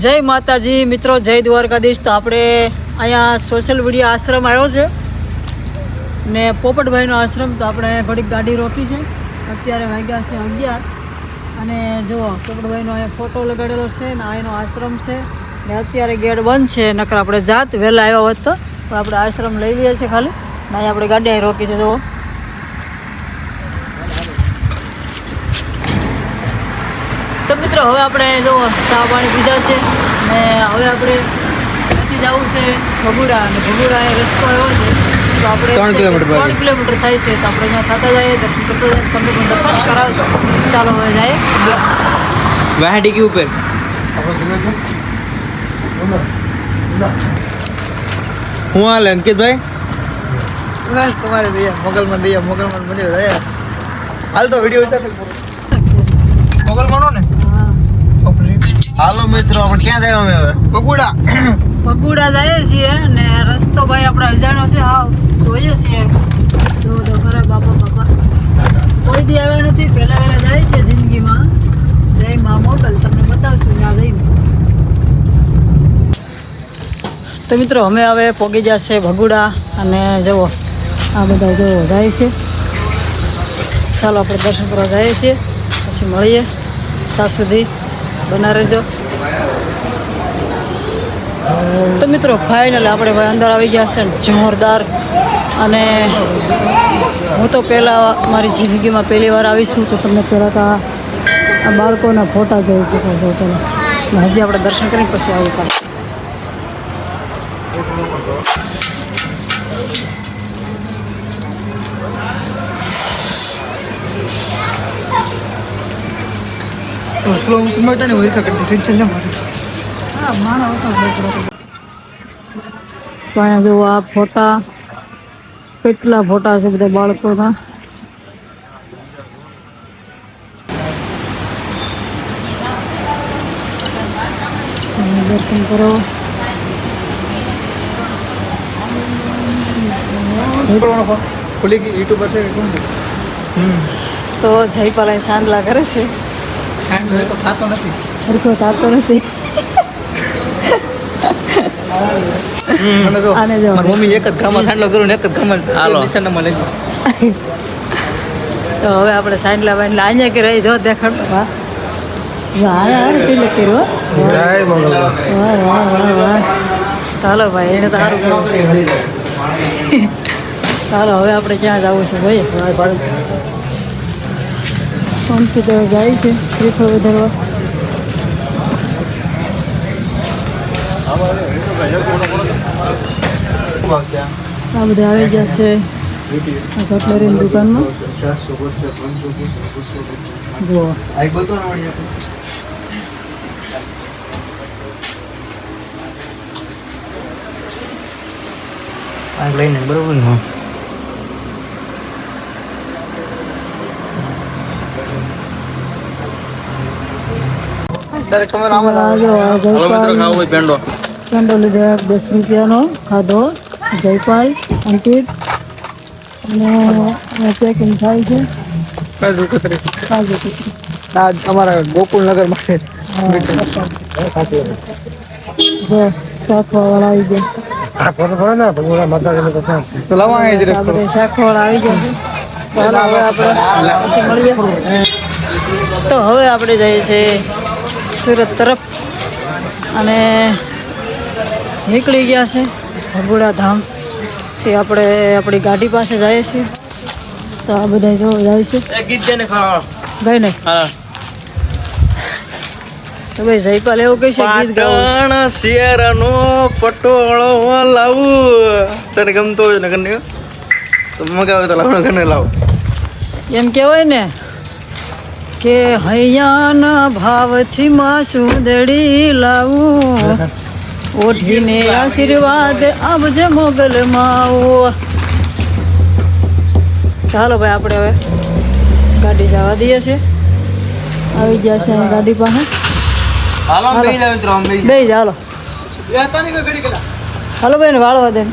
જય માતાજી મિત્રો, જય દ્વારકાધીશ। તો આપણે અહીંયા સોશિયલ મીડિયા આશ્રમ આવ્યો છે ને પોપટભાઈનો આશ્રમ। તો આપણે ઘડીક ગાડી રોકી છે, અત્યારે વાગ્યા છે 11 અને જુઓ પોપટભાઈનો અહીંયા ફોટો લગાડેલો છે ને આ એનો આશ્રમ છે ને અત્યારે ગેટ બંધ છે, નકર આપણે જાત વહેલા આવ્યા હોત તો આપણે આશ્રમ લઈ લઈએ છીએ ખાલી ને અહીંયા આપણે ગાડી અહીં રોકી છે। જુઓ તો મિત્રો હવે આપણે જો ચા પાણી પીધા છે ને હવે આપણે નથી જવું છે ભગુડા, અને ભગુડા એ રસ્તો આવ્યો છે તો આપણે 3 કિલોમીટર થાય છે, તો આપણે અહીંયા થતા જઈએ, દર્શન કરતા જઈએ, તમને પણ દર્શન કરાવશો। ચાલો હવે જાય વાહડી કે ઉપર હું હાલ અંકિતભાઈ બસ તમારે ભૈયા મોગલમાં મંદિર હાલ તો વિડીયો ઉતાર મોગલમાં ને હાલો મિત્રો, આપણે ક્યાં જાય? અમે હવે ભગુડા જઈએ છીએ ને રસ્તો ભાઈ આપણે અજાણ્યો છે, હા જોઈએ છીએ જો ખરા બાપા કોઈ દી આવ્યા નથી, પહેલા જાય છે જિંદગીમાં। જય મા મોગલ, તમને બતાવશું ત્યાં જઈને। તો મિત્રો અમે હવે પહોંચી જશે ભગુડા અને જુઓ આ બધા જો જાય છે, ચાલો આપણે દર્શન કરવા જઈએ છીએ, પછી મળીએ, ત્યાં સુધી બના રહેજો। તો મિત્રો ફાઇનલ આપણે ભાઈ અંદર આવી ગયા છે જોરદાર, અને હું તો પહેલાં મારી જિંદગીમાં પહેલી વાર આવીશું તો તમને પહેલાં તો આ બાળકોના ફોટા જોઈ શકો છો પહેલાં, હજી આપણે દર્શન કરીને પછી આવી પાછું। તો અહીંયા જો આ ફોટા, કેટલા ફોટા છે બધા બાળકોના। દર્શન કરો, ખુલી ગઈ યુટ્યુબર છે તો જયપાલ સાંદલા કરે છે, થતો નથી હરખો થતો નથી। આને જો મારી મમ્મી એક જ ગામમાં સાંડલો કરું ને એક જ ગામમાં હાલો નિશાનમાં લઈ તો હવે આપણે સાંડલા બાંડલા અહીંયા કે રહી જો દેખાડ વાહ પીલે કર્યો જય મોગલ વાહ। ચાલો ભાઈ, એને તો સારું કર્યું। ચાલો હવે આપણે ક્યાં જવું છે ભાઈ? સોમથી તો જાય છે શ્રીફળ વધારવા। આ બધા આવી જશે કટલેરીની દુકાનમાં, જુઓ લઈને બરોબર ને પેંડો લીધો 10 રૂપિયાનો ખાધો, જયપાલ અંકિત અને ચેકિંગ થાય છે કાજુ કતરી અમારા ગોકુલનગર માટે શાકવાળા આવી ગયા, તો લાવવા આપણે શાકવાળા આવી ગયા છે। ચાલો હવે આપણે પછી મળીએ। તો હવે આપણે જઈએ છીએ સુરત તરફ અને નીકળી ગયા છે ભગુડા ધામ, તે આપણે આપણી ગાડી પાસે જઈએ છીએ। તો આ બધા જો જાય છે ભાઈ ને, તો ભાઈ જયપાલ એવું કહે છે ગીત ગાવું, શિયાળાનો પટોળો લાવું, તને ગમતો હોય ને કન્યા તો મગાવે તો લાવવાનો કને લાવ, એમ કહેવાય ને કે હૈયાના ભાવથી માં સુંદડી લાવું, ઓઢીને આશીર્વાદ આપજે મોગલ માવો। ચાલો ભાઈ આપણે હવે ગાડી જવા દઈએ છીએ, આવી ગયા છે ગાડી પાસે। હાલો બેહી જાવ મિત્રો, બે ચાલો હાલો ભાઈ ને વાળવા દે,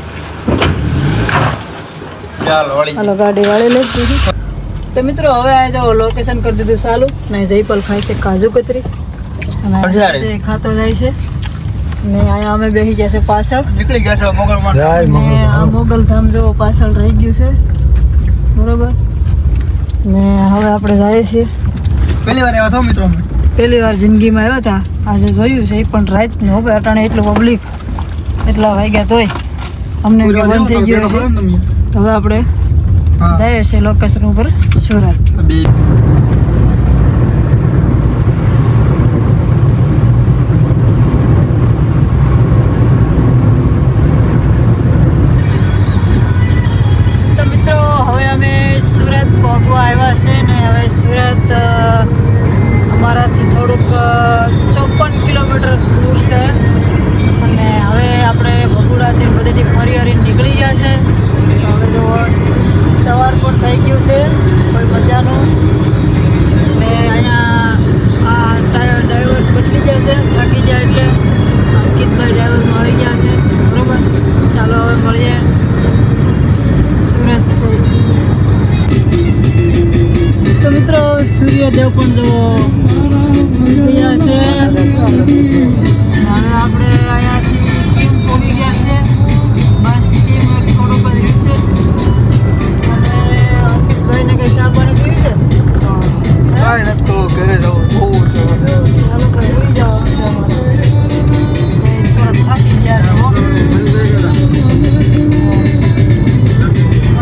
હાલો ગાડી વાળી લઈ દીધી। તો મિત્રો હવે આ જાઓ લોકેશન કરી દીધું ચાલુ, ને જયપાલ ખાય છે કાજુ કતરી અને હજારે. તે ખાતો જાય છે ને અહીંયા અમે બેસી જશે પાછળ નીકળી ગયા છે મોગલમાં ને આ મોગલધામ જો પાછળ રહી ગયું છે બરોબર ને હવે આપણે જઈએ છીએ પહેલી વાર આવ્યા છો મિત્રો અમે. પહેલી વાર જિંદગીમાં આવ્યા હતા આજે જોયું છે એ પણ રાતનું હવે અટાણે એટલું પબ્લિક એટલા વાગ્યા તોય અમને એમ કે બંધ થઈ ગયું છે તો હવે આપણે હા. જઈએ છીએ લોકેશન ઉપર સુરત બે તો મિત્રો હવે અમે સુરત પહોંચવા આવ્યા છે ને હવે સુરત અમારાથી થોડુંક 54 કિલોમીટર દૂર છે અને હવે આપણે બગુડાથી બધેથી ફરી હરીને નીકળી ગયા છે તો હવે જો સવાર પણ થઈ ગયું છે કોઈ મજાનું ને અહીંયા આ ટાયર ડ્રાઈવર બદલી જશે થાકી જાય એટલે અંકિતભાઈ ડ્રાઈવરમાં આવી ગયા છે બરોબર ચાલો હવે મળીએ સુરત છે તો મિત્રો સૂર્યદેવ પણ જો ગયા છે હવે આપણે અહીંયાથી કીમ પહોંચી ગયા છે બસ કીમ એક થોડુંક જ રહ્યું છે અને અંકિતભાઈને કંઈ સાંભળે પીવી છે કાંઈ નથી તો ઘરે જવું બહુ છે ચાલો ભાઈ હોઈ જાઓ છે અમારે થોડા થાકી ગયા છે હો.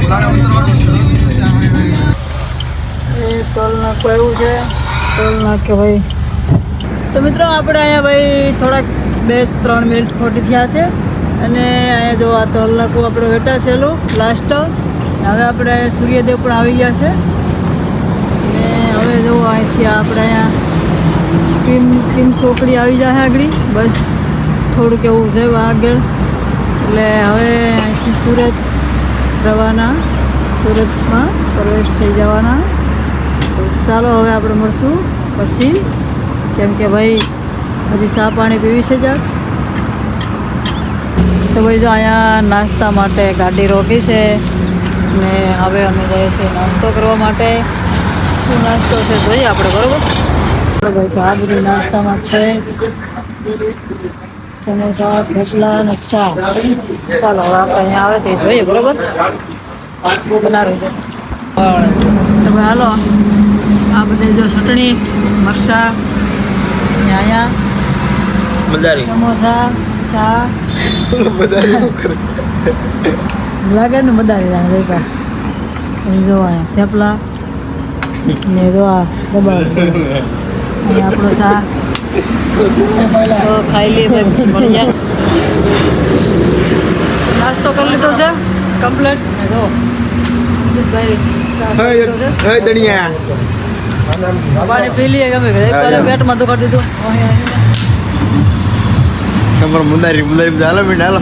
ગાડી ઉતરવાનું છે એ ટોલ નાકું આવ્યું છે ટોલ નાકે ભાઈ તો મિત્રો આપણે અહીંયા ભાઈ થોડાક 2-3 મિનિટ ખોટી થયા છે અને અહીંયા જો આ ટોલ નાકું આપણે વેટા છેલું લાસ્ટ હવે આપણે સૂર્યદેવ પણ આવી ગયા છે અને હવે જો અહીંથી આપણે અહીંયા ટીમ ચોકડી આવી જાય આગળ બસ થોડુંક એવું છે આગળ એટલે હવે અહીંથી સુરત રવાના સુરતમાં પ્રવેશ થઈ જવાના તો ચાલો હવે આપણે મળશું પછી કેમ કે ભાઈ હજી ચા પાણી પીવી છે જાક તો ભાઈ જો અહીંયા નાસ્તા માટે ગાડી રોકી છે ને હવે અમે જઈએ છીએ નાસ્તો કરવા માટે શું નાસ્તો છે જોઈએ આપણે બરોબર ભાઈ તો આ બધું નાસ્તામાં છે સમોસા થેપલા અને ચા ચાલો હવે આપણે અહીંયા આવે તે જોઈએ બરોબર બનાવ્યું છે તમે હાલો આ બધે જો ચટણી મરચાં અહીંયા મજારી સમોસા ચા લાગે ને બધારી જાણે દેખા જો અહીંયા થેપલા ને જો આ દબાવ અહીંયા આપણો ચા તો ખાઈ લઈએ ભાઈ પછી મળી જાય નાસ્તો કરી લીધો છે કમ્પ્લીટ ને જો ભાઈ હે દણિયા પાણી પી લઈએ ગમે પહેલાં પેટમાં દુખાડી દીધું તમારો મુંદારી ચાલો બેટા હાલો